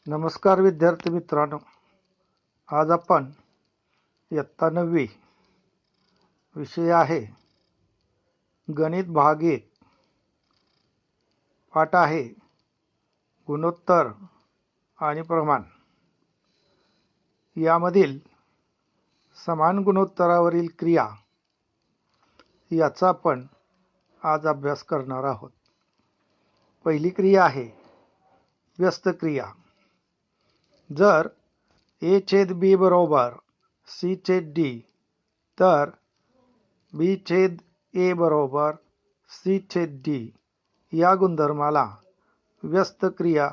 नमस्कार विद्यार्थी मित्रांनो, आज आपण इयत्ता 9वी विषय आहे गणित भाग 1. पाठ आहे गुणोत्तर आणि प्रमाण. यामधील समान गुणोत्तरावरील क्रिया याचा आपण आज अभ्यास करणार आहोत. पहिली क्रिया आहे व्यस्त क्रिया. जर a/b बरोबर c/d तर b/a बरोबर c/d या गुणधर्माला व्यस्त क्रिया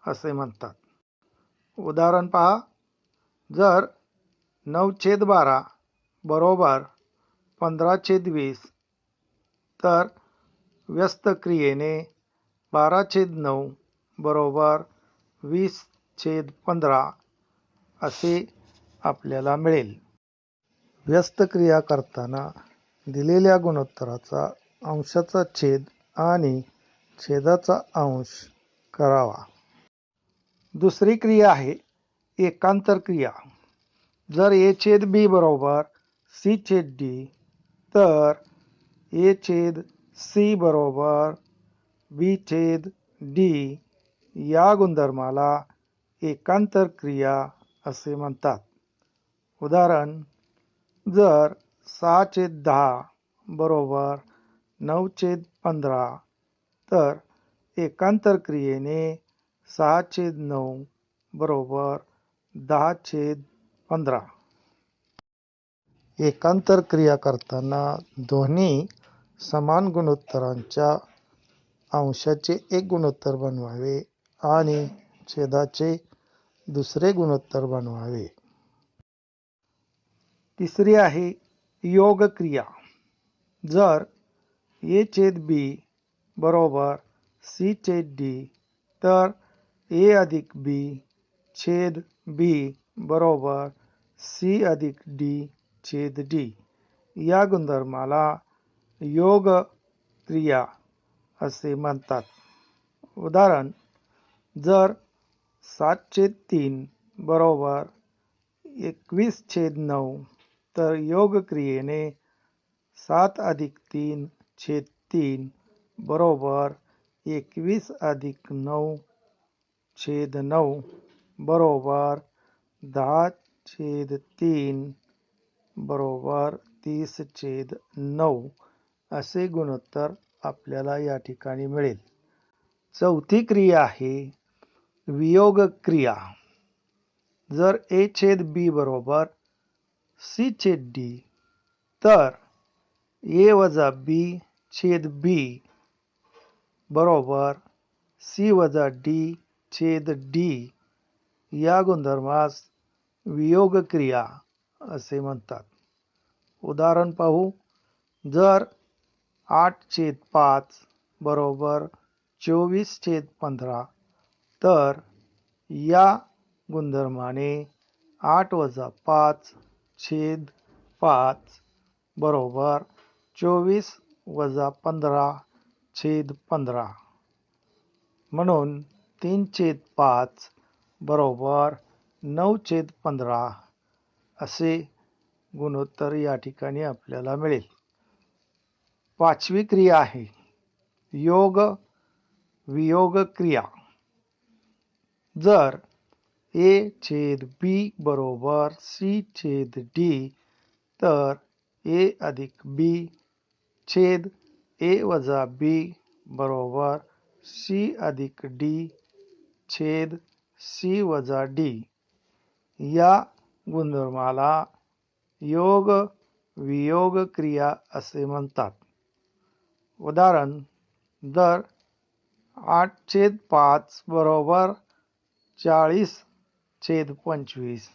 असे म्हणतात. उदाहरण पहा. जर 9/12 बरोबर 15/20 तर व्यस्त क्रियेने 12/9 बरोबर 20/15 असे आपल्याला मिळेल. व्यस्त क्रिया करताना दिलेल्या गुणोत्तराचा अंशाचा छेद आणि छेदाचा अंश करावा. दुसरी क्रिया आहे एकांतर क्रिया. जर a/b बरोबर c/d तर a/c बरोबर b/d या गुणधर्माला एकांतर क्रिया असे म्हणतात. उदाहरण. जर 6/10 बरोबर 9/15 तर एकांतर क्रियेने 6/9 बरोबर 10/15. एकांतर क्रिया करताना दोन्ही समान गुणोत्तरांच्या अंशाचे एक गुणोत्तर बनवावे आणि छेदाचे दुसरे गुणोत्तर बनवावे. तिसरी आहे योग क्रिया. जर a/b बरोबर c/d तर a+b छेद b बरोबर c+d/d या गुणधर्माला योग क्रिया असे म्हणतात. उदाहरण. जर 7/3 बरोबर 21/9 तर योग क्रियेने 7+3/3 बरोबर 21+9/9 बरोबर 10/3 बरोबर 30/9 असे गुणोत्तर आपल्याला या ठिकाणी मिळेल. चौथी क्रिया आहे वियोग क्रिया. जर a/b बरोबर c/d तर a-b/b बरोबर c-d/d या गुणधर्मास वियोग क्रिया असे म्हणतात. उदाहरण पाहू. जर 8/5 बरोबर 24/15 तर या गुणधर्माने 8-5/5 बरोबर 24-15/15 म्हणून 3/5 बरोबर 9/15 असे गुणोत्तर या ठिकाणी आपल्याला मिळेल. पाचवी क्रिया आहे योग वियोग क्रिया. जर a/b बरोबर c/d तर a+b छेद a-b बरोबर c+d/c-d या गुणधर्माला योग वियोग क्रिया असे म्हणतात. उदाहरण. जर 8/5 बरोबर 40/25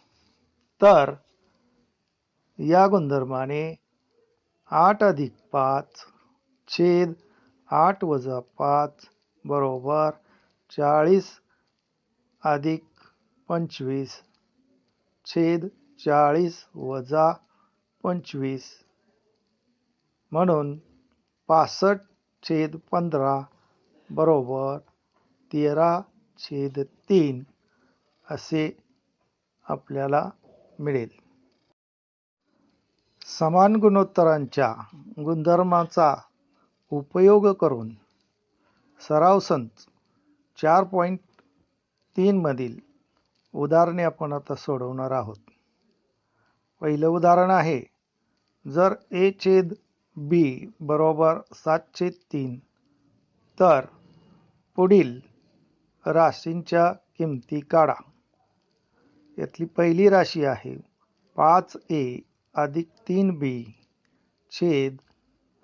तर या गुणधर्माने 8+5 छेद 8-5 बरोबर 40+25 छेद 40-25 म्हणून 65/15 बरोबर 13/3 असे आपल्याला मिळेल. समान गुणोत्तरांच्या गुणधर्माचा उपयोग करून सराव संच 4.3 मधील उदाहरणे आपण आता सोडवणार आहोत. पहिलं उदाहरण आहे, जर a छेद b बरोबर 7/3 तर पुढील राशींच्या किमती काढा. यातली पहिली राशी आहे 5a अधिक 3b छेद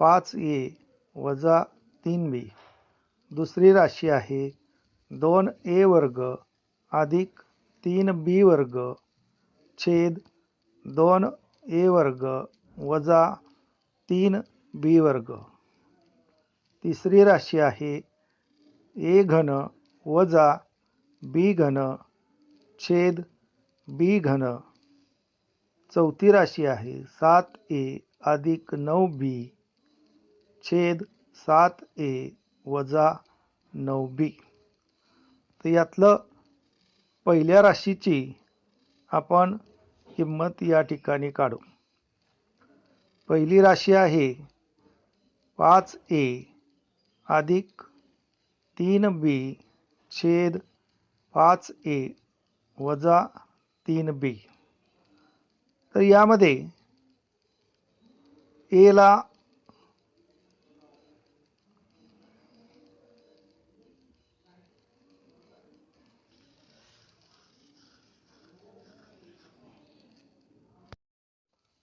5a वजा 3b. दुसरी राशी आहे 2a वर्ग अधिक 3b वर्ग छेद 2a वर्ग वजा 3b वर्ग. तिसरी राशी आहे a घन वजा b घन छेद b घन. चौथी राशी आहे 7a अधिक 9b छेद 7a वजा 9b. तर यातलं पहिल्या राशीची आपण किंमत या ठिकाणी काढू. पहिली राशी आहे 5a अधिक 3b छेद 5a वजा 3b. तर यामध्ये a ला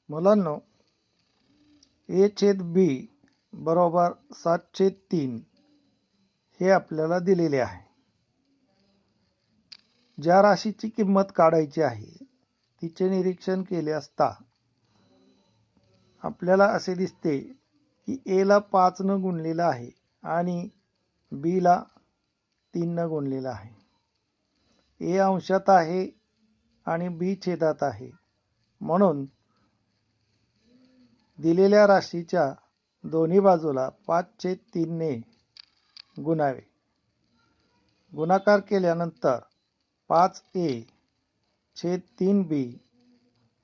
मुलांनो a छेद b बरोबर 7/3 हे आपल्याला दिलेले आहे. ज्या राशीची किंमत काढायची आहे तिचे निरीक्षण केले असता आपल्याला असे दिसते की a ला 5 न गुणलेलं आहे आणि b ला 3 न गुणलेलं आहे. a अंशात आहे आणि b छेदात आहे, म्हणून दिलेल्या राशीच्या दोन्ही बाजूला 5/3 ने गुणावे. गुणाकार केल्यानंतर 5a छेद 3b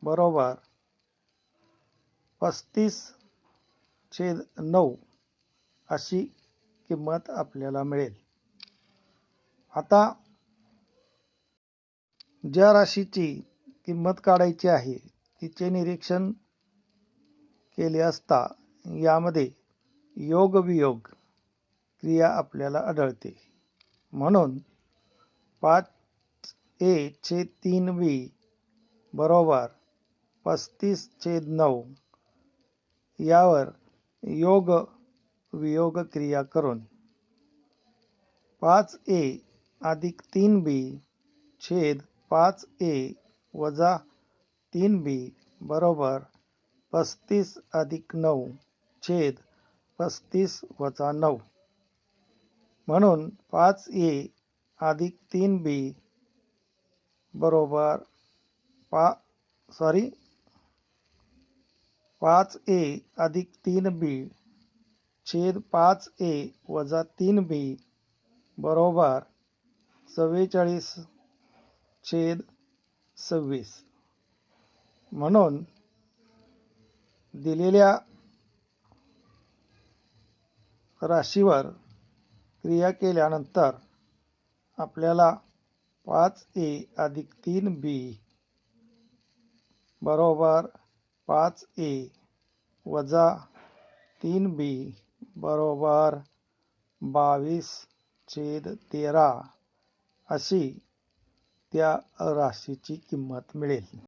बरोबर 35/9 अशी किंमत आपल्याला मिळेल. आता ज्या राशीची किंमत काढायची आहे तिचे निरीक्षण केले असता यामध्ये योग वियोग क्रिया आपल्याला आढळते, म्हणून 5a छेद 3b बरोबर 35/9 यावर योग वियोग क्रिया करून 5a अधिक 3b छेद 5a वजा 3b बरोबर 35 अधिक 9 छेद 35 वजा 9. म्हणून 5a अधिक 3b बरोबर 5a अधिक 3b छेद 5a वजा 3b बरोबर 44/26. म्हणून दिलेल्या राशीवर क्रिया केल्यानंतर आपल्याला 5a अधिक 3b बरोबर 5a वजा 3b बरोबर 22/13 अशी त्या राशीची किंमत मिळेल.